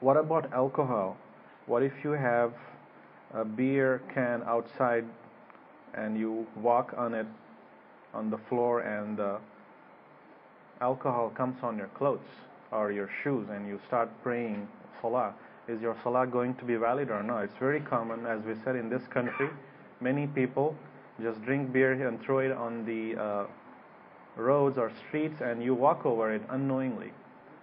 What about alcohol? What if you have a beer can outside and you walk on it on the floor and the alcohol comes on your clothes or your shoes and you start praying salah? Is your salah going to be valid or not? It's very common, as we said, in this country. Many people just drink beer and throw it on the roads or streets, and you walk over it unknowingly,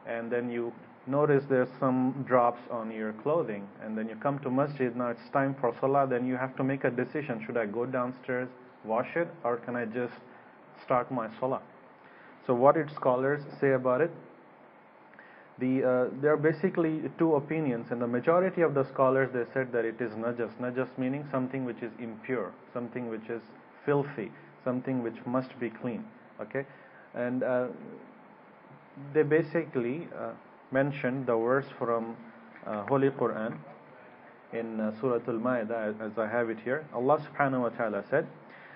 and then you notice there's some drops on your clothing, and then you come to masjid. Now it's time for salah. Then you have to make a decision: should I go downstairs, wash it, or can I just start my salah? So what did scholars say about it? There are basically two opinions, and the majority of the scholars, they said that it is najas. Najas meaning something which is impure, something which is filthy, something which must be clean. Okay, and they basically mentioned the verse from Holy Quran in Surah Al-Ma'idah, as I have it here. Allah subhanahu wa ta'ala said,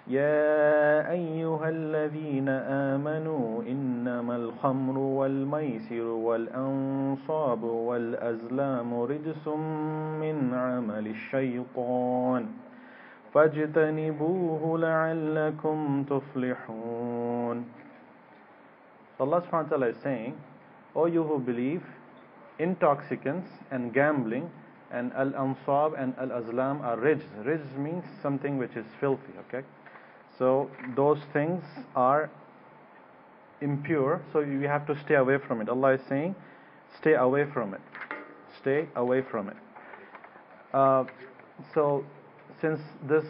يا أيها الذين آمنوا إنما الخمر والميسر والأنصاب والأزلام رجس من عمل الشيطان فاجتنبوه لعلكم تفلحون. Allah subhanahu wa ta'ala is saying, O you who believe, intoxicants and gambling and al-ansab and al-azlam are rijz. Rijz means something which is filthy, okay? So those things are impure, so you have to stay away from it. Allah is saying, stay away from it. Stay away from it. So since this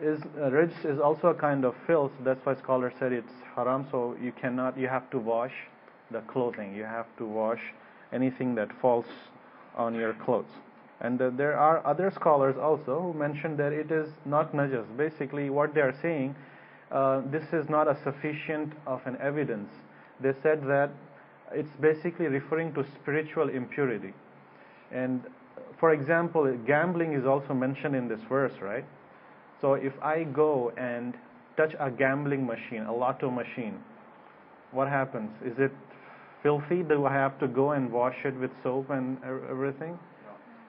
is rijz is also a kind of filth, that's why scholars said it's haram. So you have to wash the clothing. You have to wash anything that falls on your clothes. And there are other scholars also who mentioned that it is not najas. Basically, what they are saying, this is not a sufficient of an evidence. They said that it's basically referring to spiritual impurity. And for example, gambling is also mentioned in this verse, right? So if I go and touch a gambling machine, a lotto machine, what happens? Is it filthy? Do I have to go and wash it with soap and everything?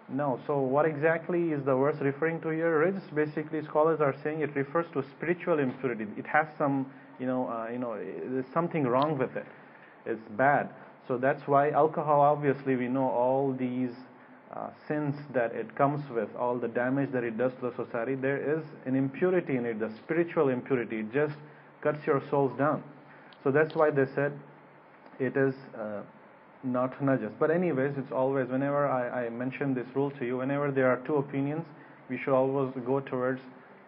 No. So what exactly is the verse referring to here? Rijz, basically scholars are saying it refers to spiritual impurity. It has some, there's something wrong with it. It's bad. So that's why alcohol, obviously we know all these sins that it comes with, all the damage that it does to the society. There is an impurity in it, the spiritual impurity. It just cuts your souls down. So that's why they said it is not najas. But anyways, it's always, whenever I mention this rule to you, whenever there are two opinions, we should always go towards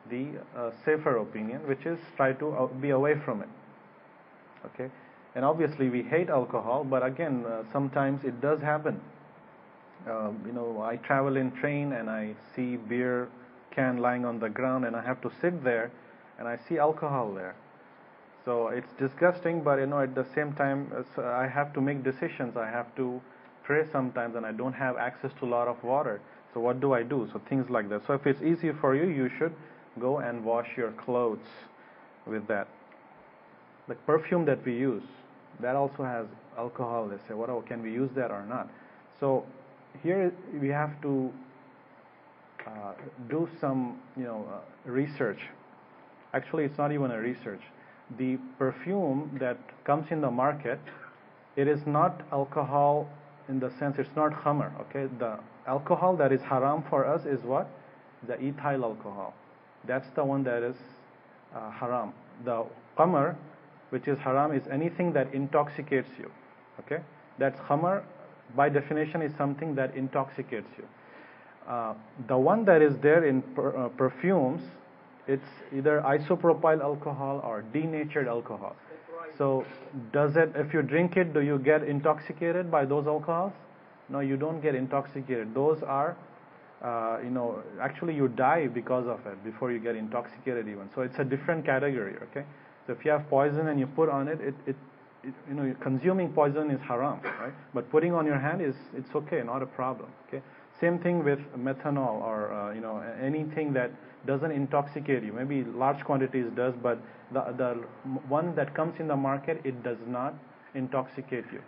the safer opinion, which is try to be away from it. Okay? And obviously we hate alcohol, but again, sometimes it does happen. I travel in train and I see beer can lying on the ground and I have to sit there and I see alcohol there. So it's disgusting, but at the same time, I have to make decisions. I have to pray sometimes, and I don't have access to a lot of water. So what do I do? So things like that. So if it's easy for you, you should go and wash your clothes with that. The perfume that we use, that also has alcohol. They say, can we use that or not? So here we have to do some, research. Actually, it's not even a research. The perfume that comes in the market, it is not alcohol in the sense, it's not khamr, okay? The alcohol that is haram for us is what? The ethyl alcohol. That's the one that is haram. The khamr, which is haram, is anything that intoxicates you, okay? That's khamr, by definition, is something that intoxicates you. The one that is there in perfumes, it's either isopropyl alcohol or denatured alcohol. So if you drink it, do you get intoxicated by those alcohols? No, you don't get intoxicated. Those are, actually you die because of it before you get intoxicated even. So it's a different category, okay? So if you have poison and you put on it, consuming poison is haram, right? But putting on your hand it's okay, not a problem, okay? Same thing with methanol or anything that doesn't intoxicate you. Maybe large quantities does, but the one that comes in the market, it does not intoxicate you.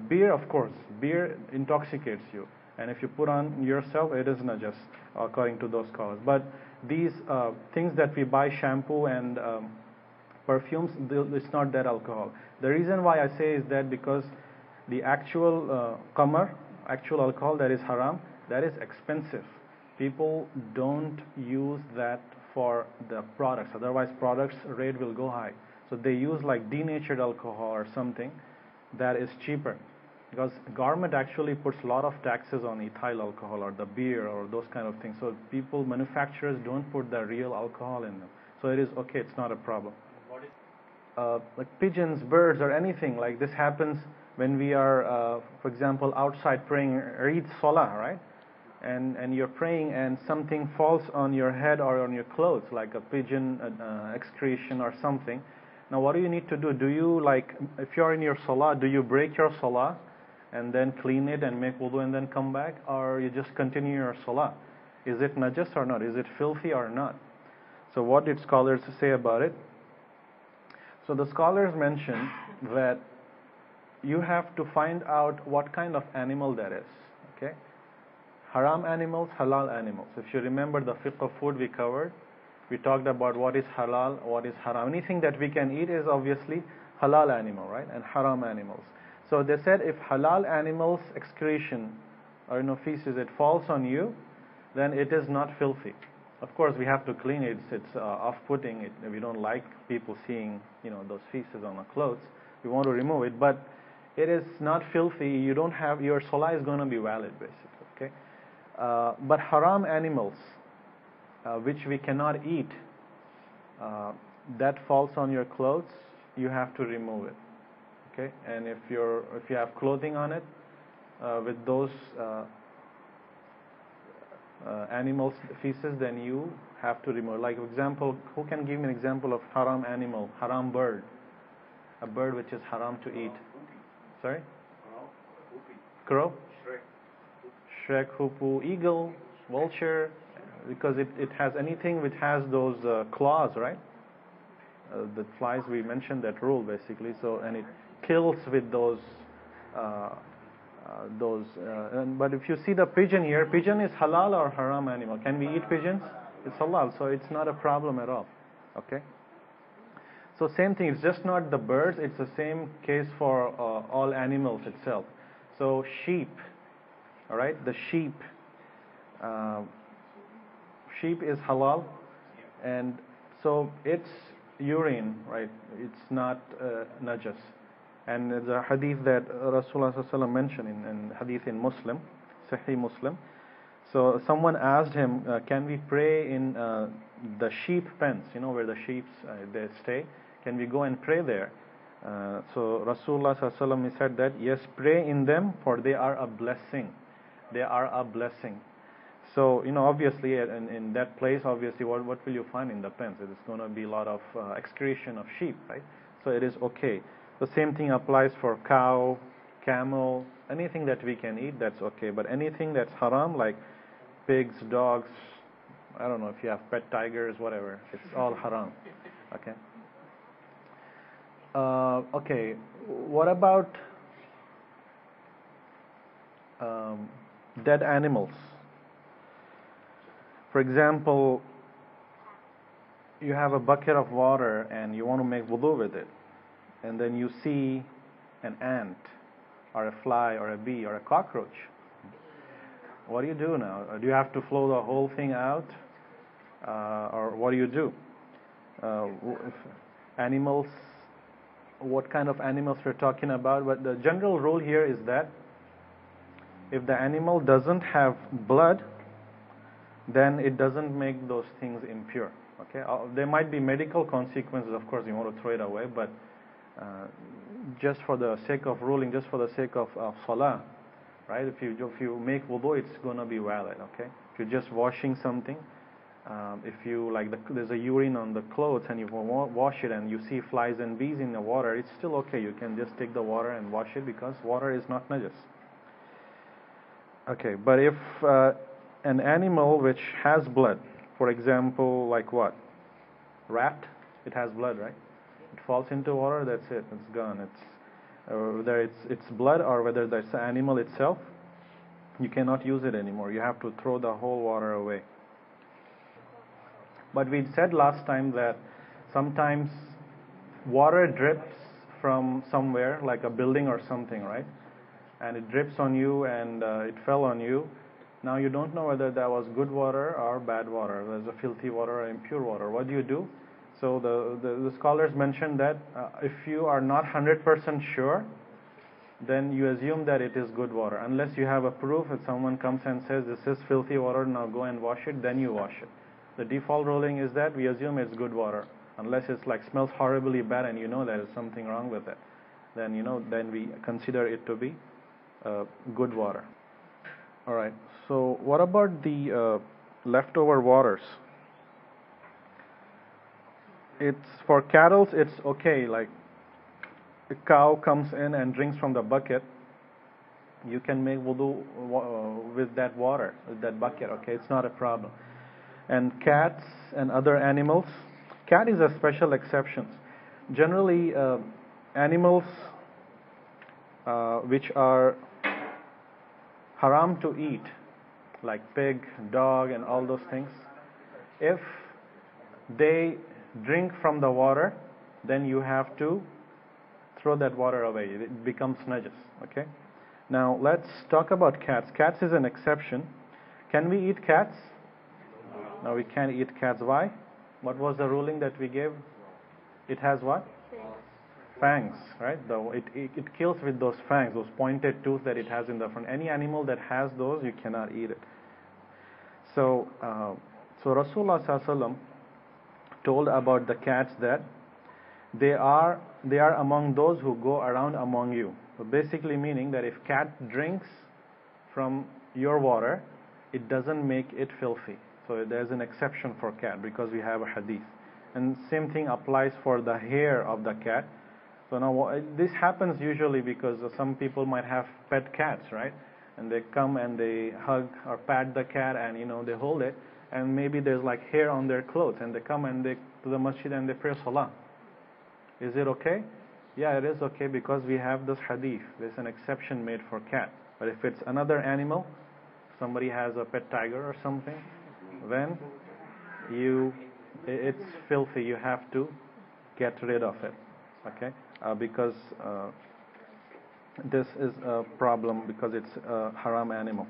Beer, of course, beer intoxicates you, and if you put on yourself, it is najas, according to those scholars. But these things that we buy, shampoo and perfumes, it's not that alcohol. The reason why I say is that because the actual kamar, actual alcohol that is haram, that is expensive. People don't use that for the products. Otherwise, products rate will go high. So they use like denatured alcohol or something that is cheaper, because government actually puts a lot of taxes on ethyl alcohol or the beer or those kind of things. So people, manufacturers don't put the real alcohol in them. So it is okay, it's not a problem. Like pigeons, birds, or anything like this happens when we are, for example, outside praying, read salah, right? And you're praying and something falls on your head or on your clothes, like a pigeon excretion or something. Now what do you need to do? Do you, like, if you're in your salah, do you break your salah and then clean it and make wudu and then come back, or you just continue your salah? Is it najas or not? Is it filthy or not? So what did scholars say about it? So the scholars mention that you have to find out what kind of animal that is. Okay? Haram animals, halal animals. If you remember the fiqh of food we covered, we talked about what is halal, what is haram. Anything that we can eat is obviously halal animal, right? And haram animals. So they said if halal animals excretion or feces, it falls on you, then it is not filthy. Of course, we have to clean it. It's off-putting. We don't like people seeing, those feces on our clothes. We want to remove it, but it is not filthy. You don't have, your salah is going to be valid, basically. Okay. But haram animals, which we cannot eat, that falls on your clothes, you have to remove it. Okay. And if you have clothing on it with those animals' feces, then you have to remove. Like, for example, who can give me an example of haram animal, haram bird? A bird which is haram to eat. Sorry? Crow? Shrek, hoopoe, eagle, vulture, because it has anything which has those claws, right? The flies, we mentioned that rule basically. So, and it kills with those. But if you see the pigeon here, pigeon is halal or haram animal? Can we eat pigeons? It's halal, so it's not a problem at all. Okay. So same thing. It's just not the birds. It's the same case for all animals itself. So sheep. All right, the sheep. Sheep is halal, and so its urine, right? It's not najas. And the hadith that Rasulullah ﷺ mentioned in hadith in Muslim, Sahih Muslim. So someone asked him, can we pray in the sheep pens? Where the sheep they stay. Can we go and pray there? So Rasulullah ﷺ, he said that yes, pray in them, for they are a blessing. They are a blessing. So obviously in that place, obviously what will you find in the pens? It is going to be a lot of excretion of sheep, right? So it is okay. The same thing applies for cow, camel, anything that we can eat, that's okay. But anything that's haram, like pigs, dogs, I don't know if you have pet tigers, whatever, it's all haram. Okay. Okay. What about dead animals? For example, you have a bucket of water and you want to make wudu with it. And then you see an ant or a fly or a bee or a cockroach. What do you do now? Do you have to flow the whole thing out? Or what do you do? Animals, what kind of animals we're talking about? But the general rule here is that if the animal doesn't have blood, then it doesn't make those things impure. Okay? There might be medical consequences, of course, you want to throw it away, but just for the sake of ruling, just for the sake of salah, right? If you make wudu, it's going to be valid, okay? If you're just washing something, if you there's a urine on the clothes and you wash it and you see flies and bees in the water, it's still okay. You can just take the water and wash it because water is not najas. Okay, but if an animal which has blood, for example, like what? Rat, it has blood, right? It falls into water, that's it, it's gone. whether it's blood or whether that's the animal itself, you cannot use it anymore. You have to throw the whole water away. But we said last time that sometimes water drips from somewhere, like a building or something, right? And it drips on you and it fell on you. Now you don't know whether that was good water or bad water. There's a filthy water or impure water. What do you do? So the scholars mentioned that if you are not 100% sure, then you assume that it is good water. Unless you have a proof, if someone comes and says this is filthy water, now go and wash it, then you wash it. The default ruling is that we assume it's good water. Unless it's like smells horribly bad and you know there is something wrong with it, then then we consider it to be good water. All right. So what about the leftover waters? It's for cattle. It's okay. Like a cow comes in and drinks from the bucket, you can make wudu with that water, with that bucket. Okay, it's not a problem. And cats and other animals. Cat is a special exception. Generally, animals which are haram to eat, like pig, dog, and all those things, if they drink from the water, then you have to throw that water away. It becomes najas. Okay. Now let's talk about cats. Cats is an exception. Can we eat cats? No, we can't eat cats. Why? What was the ruling that we gave? It has what? Fangs, right? It kills with those fangs, those pointed tooth that it has in the front. Any animal that has those, you cannot eat it. So Rasulullah Sallallahu Alaihi Wasallam told about the cats that they are among those who go around among you. So basically meaning that if cat drinks from your water, it doesn't make it filthy. So there's an exception for cat because we have a hadith. And same thing applies for the hair of the cat. So now this happens usually because some people might have pet cats, right? And they come and they hug or pat the cat and they hold it, and maybe there's like hair on their clothes, and they come and they to the masjid and they pray salah. Is it okay? Yeah, it is okay because we have this hadith. There's an exception made for cat. But if it's another animal, somebody has a pet tiger or something, then it's filthy. You have to get rid of it. Okay? Because this is a problem because it's a haram animal.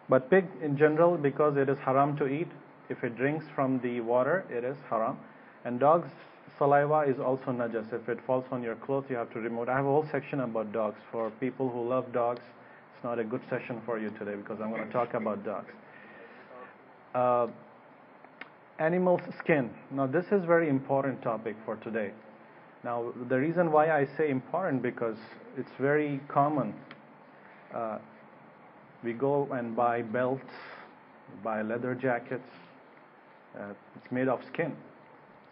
But pig in general, because it is haram to eat, if it drinks from the water, it is haram. And dog's saliva is also najas. If it falls on your clothes, you have to remove it. I have a whole section about dogs. For people who love dogs, it's not a good session for you today because I'm going to talk about dogs. Animal's skin. Now this is very important topic for today. Now the reason why I say important because it's very common. We go and buy belts, buy leather jackets. It's made of skin.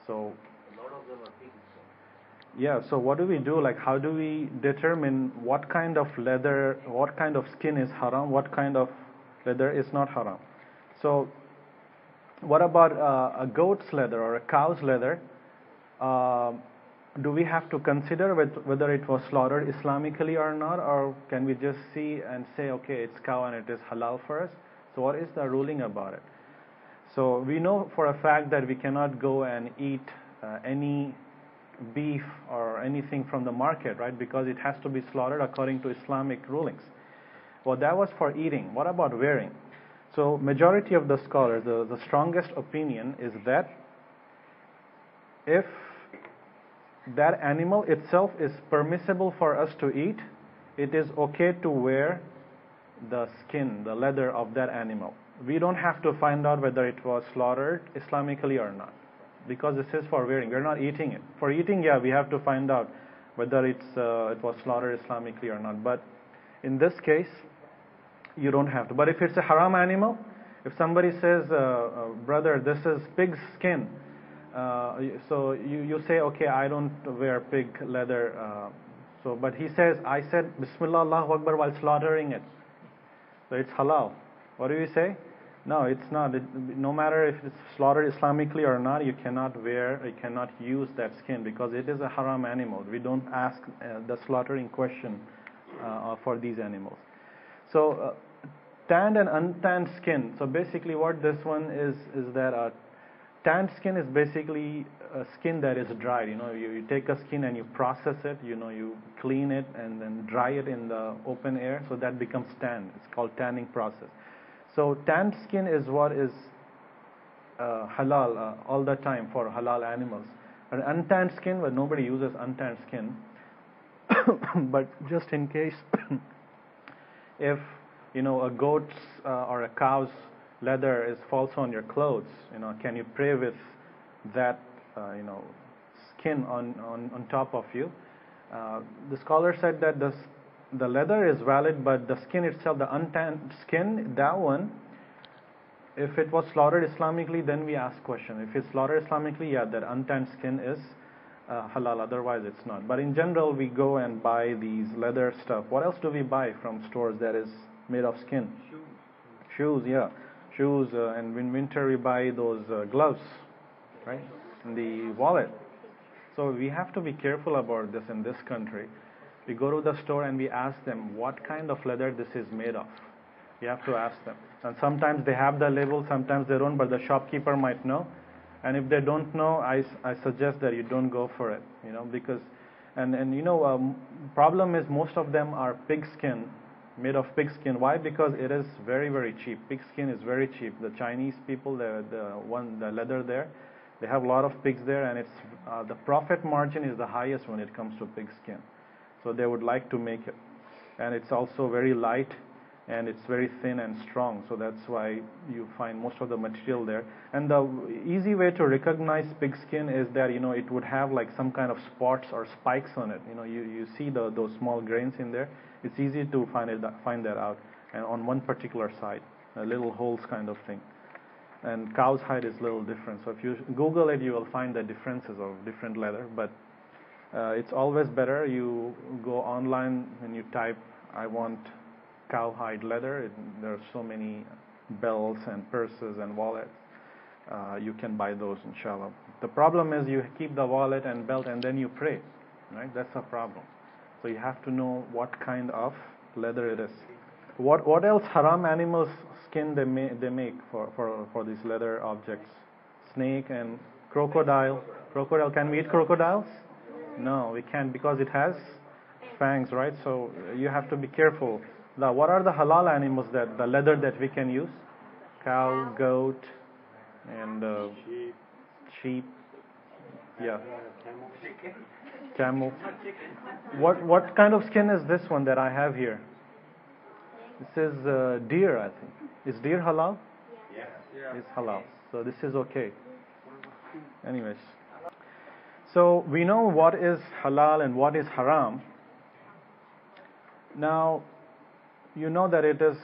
So A lot of them are pigs. yeah, so what do we do? Like, how do we determine what kind of leather, what kind of skin is haram, what kind of leather is not haram? So what about a goat's leather or a cow's leather? Do we have to consider whether it was slaughtered Islamically or not, or can we just see and say, okay, it's cow and it is halal for us? So what is the ruling about it? So we know for a fact that we cannot go and eat any beef or anything from the market, right? Because it has to be slaughtered according to Islamic rulings. Well, that was for eating. What about wearing? So majority of the scholars, the strongest opinion is that if that animal itself is permissible for us to eat, it is okay to wear the skin, the leather of that animal. We don't have to find out whether it was slaughtered Islamically or not, because this is for wearing. We're not eating it. For eating, yeah, we have to find out whether it was slaughtered Islamically or not. But in this case, you don't have to. But if it's a haram animal, if somebody says, brother, this is pig's skin, so you say, okay, I don't wear pig leather. But he says, I said Bismillah Allahu Akbar while slaughtering it, so it's halal. What do you say? No, it's not. No matter if it's slaughtered Islamically or not, you cannot use that skin because it is a haram animal. We don't ask the slaughtering question for these animals. So, tanned and untanned skin. So basically, what this one is that tanned skin is basically a skin that is dried. You take a skin and you process it. You clean it and then dry it in the open air, so that becomes tanned. It's called tanning process. So tanned skin is what is halal all the time for halal animals. And untanned skin, well, nobody uses untanned skin. But just in case, if a goat's or a cow's leather falls on your clothes, can you pray with that skin on top of you? The scholar said that the leather is valid, but the skin itself, the untanned skin, that one, if it was slaughtered Islamically, then we ask question. If it's slaughtered Islamically, yeah, that untanned skin is halal, otherwise it's not. But in general, we go and buy these leather stuff. What else do we buy from stores that is made of skin? Shoes, yeah. Shoes, and in winter we buy those gloves, right? And the wallet. So we have to be careful about this in this country. We go to the store and we ask them what kind of leather this is made of. You have to ask them. And sometimes they have the label, sometimes they don't, but the shopkeeper might know. And if they don't know, I suggest that you don't go for it, because, problem is most of them are pig skin, made of pig skin. Why? Because it is very, very cheap. Pig skin is very cheap. The Chinese people, the leather there, they have a lot of pigs there, and it's the profit margin is the highest when it comes to pig skin. So they would like to make it, and it's also very light, and it's very thin and strong. So that's why you find most of the material there. And the easy way to recognize pig skin is that it would have like some kind of spots or spikes on it. You see those small grains in there. It's easy to find that out, and on one particular side, little holes kind of thing. And cow's hide is a little different. So if you Google it, you will find the differences of different leather. But it's always better you go online and you type, I want cowhide leather. There are so many belts and purses and wallets. You can buy those, inshallah. The problem is you keep the wallet and belt and then you pray, right? That's a problem. So you have to know what kind of leather it is. What else haram animals skin they make for these leather objects? Snake and crocodile. Crocodile, can we eat crocodiles? No, we can't, because it has fangs, right? So you have to be careful. Now, what are the halal animals the leather that we can use? Cow, goat, and sheep. Yeah. Camel. What kind of skin is this one that I have here? This is deer, I think. Is deer halal? Yes. It's halal. So this is okay. Anyways. So we know what is halal and what is haram. Now, you know that it is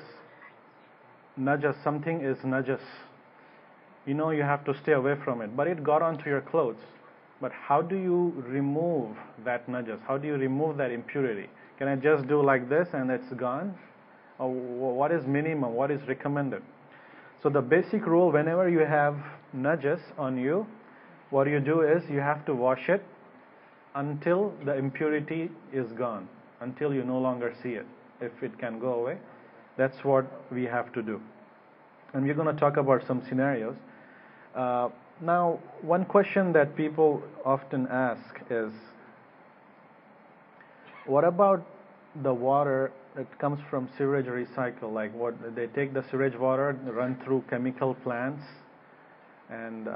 najas. Something is najas. You have to stay away from it. But it got onto your clothes. But how do you remove that najas? How do you remove that impurity? Can I just do like this and it's gone? Or what is minimum? What is recommended? So the basic rule, whenever you have najas on you, what you do is you have to wash it until the impurity is gone, until you no longer see it. If it can go away, that's what we have to do. And we're going to talk about some scenarios. Now, one question that people often ask is, what about the water that comes from sewage recycle? Like what they take the sewage water, run through chemical plants, and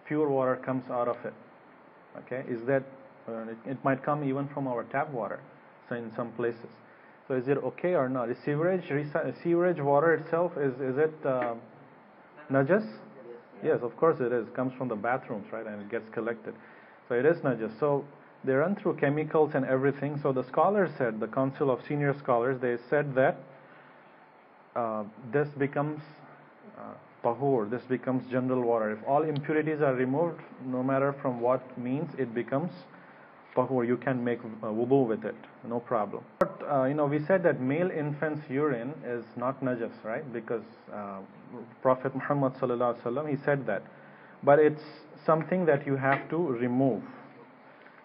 pure water comes out of it. Okay, is that it might come even from our tap water, so in some places. So is it okay or not? Is sewage water itself, is it najas? Yes, of course it is. It comes from the bathrooms, right, and it gets collected. So it is najas. So they run through chemicals and everything. So the scholars said, the Council of Senior Scholars, they said that this becomes tahur, this becomes general water. If all impurities are removed, no matter from what means, it becomes tahur, you can make wudu with it, no problem. But, we said that male infant's urine is not najas, right? Because Prophet Muhammad sallallahu alaihi wasallam, he said that. But it's something that you have to remove.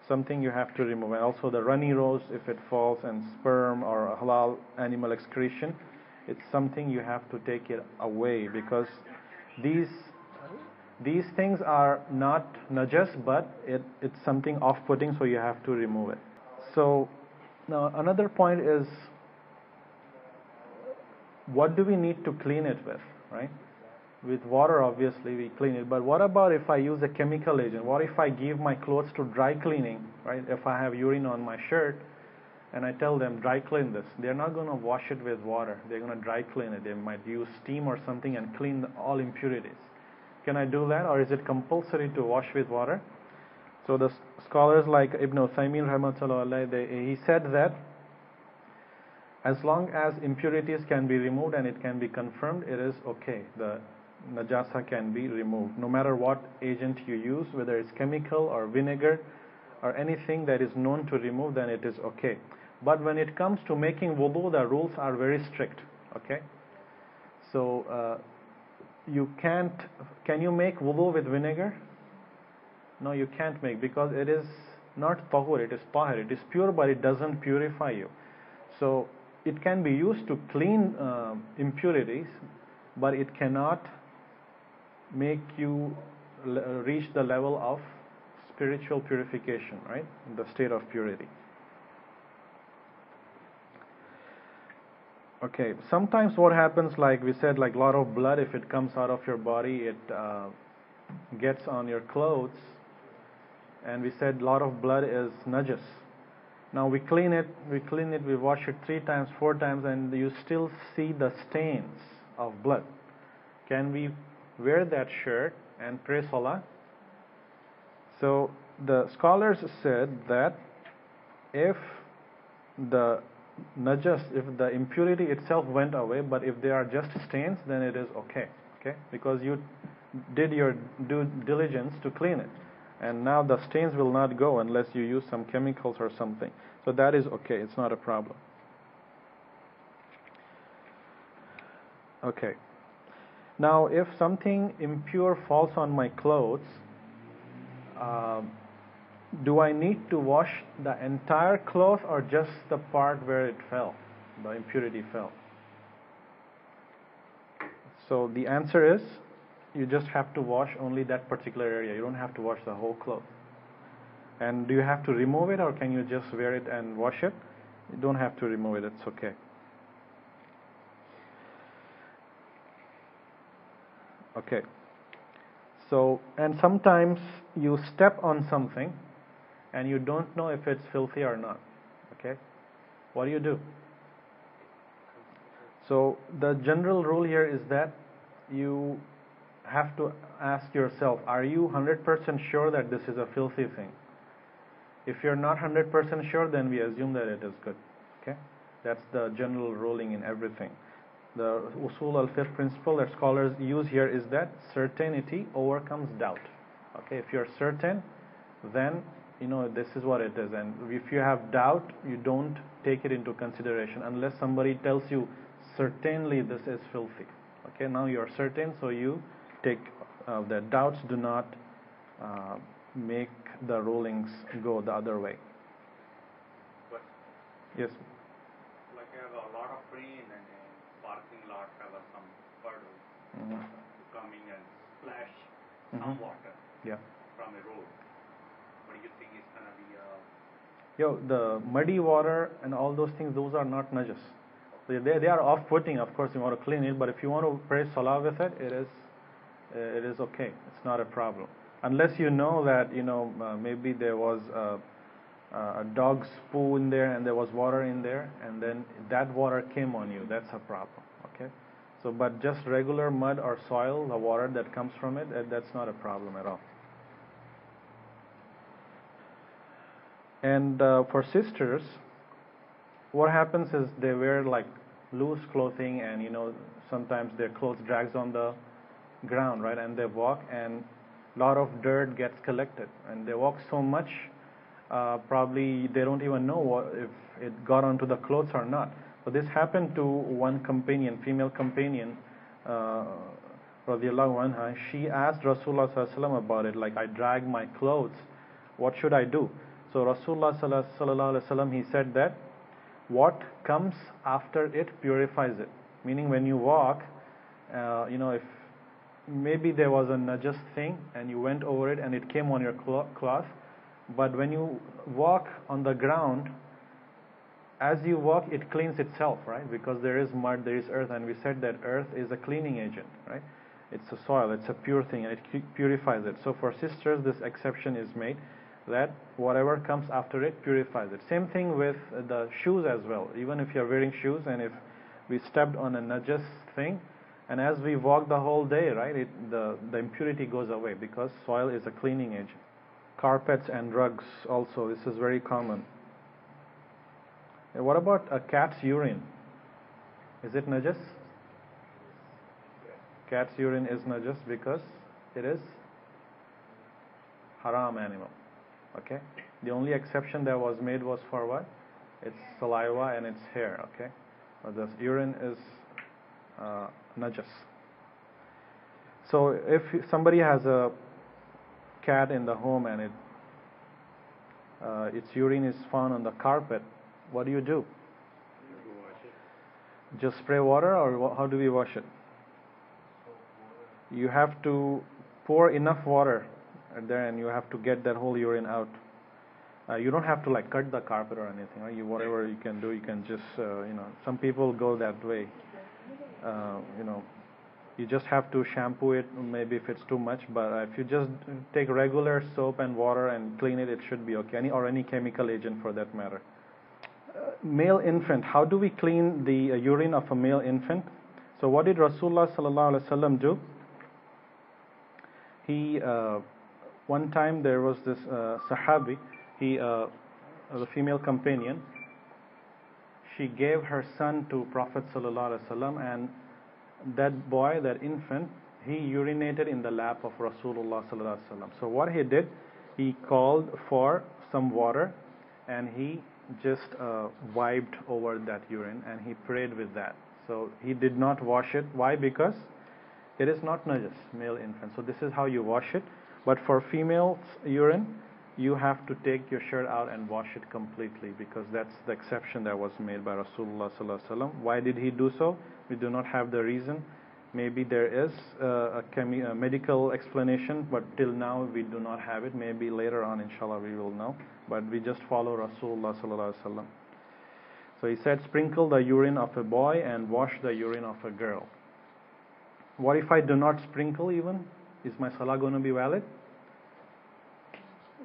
Something you have to remove. And also the runny nose, if it falls, and sperm or halal animal excretion, it's something you have to take it away, because these things are not najas, but it's something off-putting, so you have to remove it. So now another point is, what do we need to clean it with, right? With water, obviously we clean it, but what about if I use a chemical agent? What if I give my clothes to dry cleaning, right? If I have urine on my shirt and I tell them dry clean this, they're not going to wash it with water, they're going to dry clean it. They might use steam or something and clean all impurities. Can I do that, or is it compulsory to wash with water? So the scholars like Ibn Uthaymin rahmatullah, he said that as long as impurities can be removed and it can be confirmed, it is okay. The najasa can be removed, no matter what agent you use, whether it's chemical or vinegar or anything that is known to remove, then it is okay. But when it comes to making wudu, the rules are very strict. Okay, so can you make wudu with vinegar? No, you can't make, because it is not tahur, it is tahir. It is pure, but it doesn't purify you. So it can be used to clean impurities, but it cannot make you reach the level of spiritual purification, right? The state of purity. Okay, sometimes what happens, like we said, like a lot of blood, if it comes out of your body, it gets on your clothes, and we said a lot of blood is najas. Now we clean it, we wash it 3 times, 4 times, and you still see the stains of blood. Can we wear that shirt and pray salah? So the scholars said that if the najas, if the impurity itself went away, but if they are just stains, then it is okay. Okay, because you did your due diligence to clean it, and now the stains will not go unless you use some chemicals or something. So that is okay, it's not a problem. Okay, now if something impure falls on my clothes, do I need to wash the entire cloth or just the part where it fell, the impurity fell? So the answer is, you just have to wash only that particular area. You don't have to wash the whole cloth. And do you have to remove it, or can you just wear it and wash it? You don't have to remove it, it's okay. Okay. So, and sometimes you step on something and you don't know if it's filthy or not. Okay? What do? So the general rule here is that you have to ask yourself, are you 100% sure that this is a filthy thing? If you're not 100% sure, then we assume that it is good. Okay? That's the general ruling in everything. The usul al-fiqh principle that scholars use here is that certainty overcomes doubt. Okay? If you're certain, then this is what it is. And if you have doubt, you don't take it into consideration unless somebody tells you, certainly this is filthy. Okay? Now you're certain, so you take the doubts do not make the rulings go the other way. But yes. Like I have a lot of rain and a parking lot have some puddles coming and splash some water from a road. What do you think is gonna be? The muddy water and all those things, those are not najas. They are off-putting. Of course, you want to clean it, but if you want to pray salah with it, it is okay. It's not a problem. Unless you know that maybe there was a dog's poo in there and there was water in there, and then that water came on you. That's a problem. Okay. So, but just regular mud or soil, the water that comes from it, that's not a problem at all. And for sisters, what happens is they wear like loose clothing, and sometimes their clothes drags on the ground, right? And they walk, and a lot of dirt gets collected, and they walk so much, Probably they don't even know if it got onto the clothes or not. So this happened to one companion, female companion, radiallahu anha. She asked Rasulullah sallallahu alaihi wasallam about it, like, I drag my clothes, what should I do? So Rasulullah sallallahu alaihi wasallam, he said that what comes after it purifies it. Meaning when you walk, if maybe there was a najas thing and you went over it and it came on your cloth, but when you walk on the ground, as you walk, it cleans itself, right? Because there is mud, there is earth, and we said that earth is a cleaning agent, right? It's a soil, it's a pure thing, and it purifies it. So for sisters, this exception is made, that whatever comes after it purifies it. Same thing with the shoes as well. Even if you're wearing shoes and if we stepped on a najas thing, and as we walk the whole day, right, the impurity goes away because soil is a cleaning agent. Carpets and rugs also, this is very common. What about a cat's urine? Is it najas? Cat's urine is najas because it is haram animal. Okay? The only exception that was made was for what? Its saliva and its hair. Okay? But the urine is najas. So if somebody has a cat in the home and its urine is found on the carpet, what do? Just spray water, or how do we wash it? You have to pour enough water there and you have to get that whole urine out. You don't have to like cut the carpet or anything, right? Whatever you can do, you can just, some people go that way. You just have to shampoo it, maybe if it's too much, but if you just take regular soap and water and clean it, it should be okay, or any chemical agent for that matter. Male infant, how do we clean the urine of a male infant? So what did Rasulullah sallallahu alaihi wasallam do? He, one time there was this sahabi, the female companion, she gave her son to Prophet sallallahu alaihi wasallam, and that boy, that infant, he urinated in the lap of Rasulullah sallallahu alaihi wasallam. So what he did, he called for some water and he just wiped over that urine and he prayed with that. So he did not wash it. Why? Because it is not najas, male infant. So this is how you wash it. But for female's urine, you have to take your shirt out and wash it completely, because that's the exception that was made by Rasulullah sallallahu alaihi wasallam. Why did he do so? We do not have the reason. Maybe there is a medical explanation, but till now we do not have it. Maybe later on, inshallah, we will know. But we just follow Rasulullah sallallahu alaihi wasallam. So he said, sprinkle the urine of a boy and wash the urine of a girl. What if I do not sprinkle even? Is my salah going to be valid?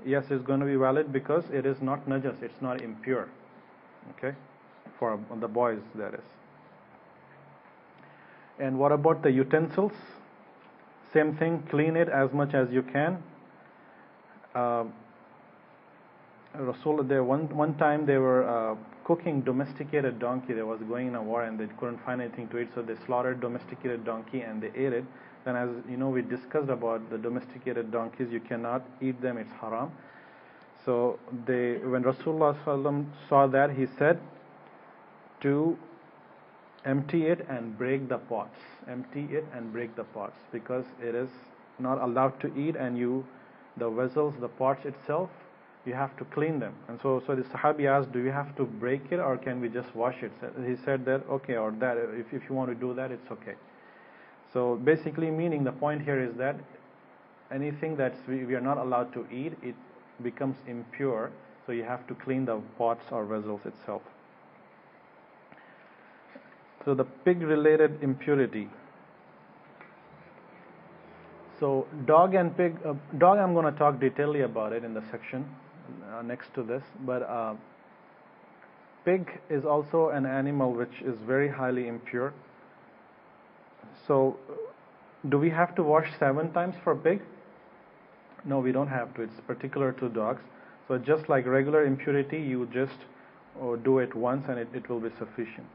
Yes, it's going to be valid because it is not najas, it's not impure. Okay? For the boys, that is. And what about the utensils? Same thing, clean it as much as you can. One time they were cooking domesticated donkey. They was going in a war and they couldn't find anything to eat, so they slaughtered domesticated donkey and they ate it. Then, as you know, we discussed about the domesticated donkeys, you cannot eat them, it's haram. So when Rasulullah ﷺ saw that, he said to empty it and break the pots. Empty it and break the pots, because it is not allowed to eat, and the vessels, the pots itself, you have to clean them. And so the Sahabi asked, do you have to break it or can we just wash it? So he said that, okay, or that, if you want to do that, it's okay. So basically meaning, the point here is that anything that we are not allowed to eat, it becomes impure, so you have to clean the pots or vessels itself. So the pig related impurity. So dog and pig, dog I'm going to talk detailedly about it in the section next to this, but pig is also an animal which is very highly impure. So do we have to wash 7 times for pig? No, we don't have to. It's particular to dogs. So just like regular impurity, you just do it once and it will be sufficient.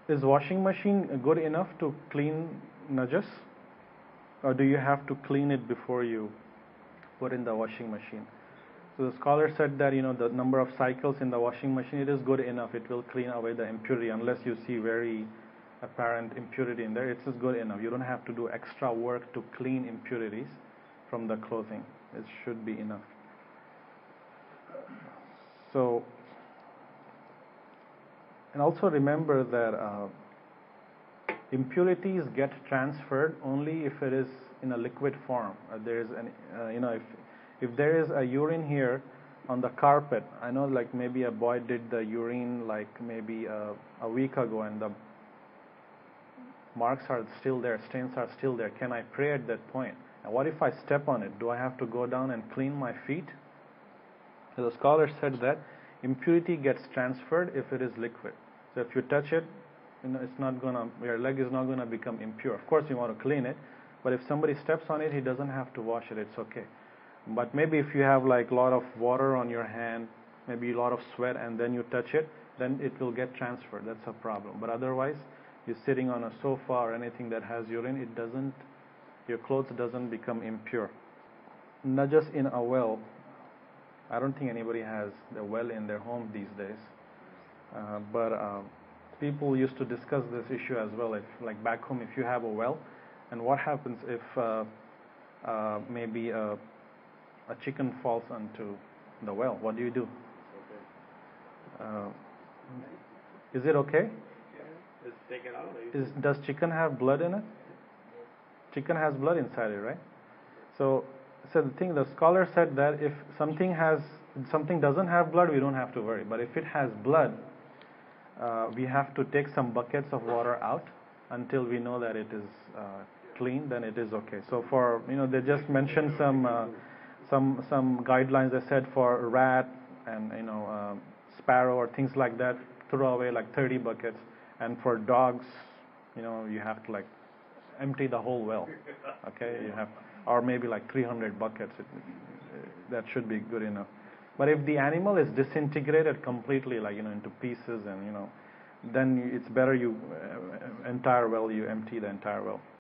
Is washing machine good enough to clean najas? Or do you have to clean it before you put in the washing machine? So the scholar said that the number of cycles in the washing machine, it is good enough. It will clean away the impurity unless you see very apparent impurity in there. It's just good enough. You don't have to do extra work to clean impurities from the clothing. It should be enough. So, and also remember that impurities get transferred only if it is in a liquid form. There is if there is a urine here on the carpet, I know like maybe a boy did the urine like maybe a week ago and the marks are still there, stains are still there. Can I pray at that point? And what if I step on it? Do I have to go down and clean my feet? So the scholar said that impurity gets transferred if it is liquid. So if you touch it, it's not gonna, your leg is not gonna become impure. Of course you want to clean it, but if somebody steps on it, he doesn't have to wash it, it's okay. But maybe if you have like a lot of water on your hand, maybe a lot of sweat, and then you touch it, then it will get transferred. That's a problem. But otherwise, you're sitting on a sofa or anything that has urine, your clothes doesn't become impure. Najas in a well. I don't think anybody has a well in their home these days. But people used to discuss this issue as well. If, like back home, if you have a well, and what happens if maybe a chicken falls onto the well? What do you do? Is it okay? It's taken out. Does chicken have blood in it? Chicken has blood inside it, right? So the scholar said that if something doesn't have blood, we don't have to worry. But if it has blood, we have to take some buckets of water out until we know that it is clean. Then it is okay. So for they just mentioned some guidelines. They said for rat and sparrow or things like that, throw away like 30 buckets. And for dogs, you have to like empty the whole well. Okay, you have, or maybe like 300 buckets. That should be good enough. But if the animal is disintegrated completely, like into pieces, and then it's better you empty the entire well.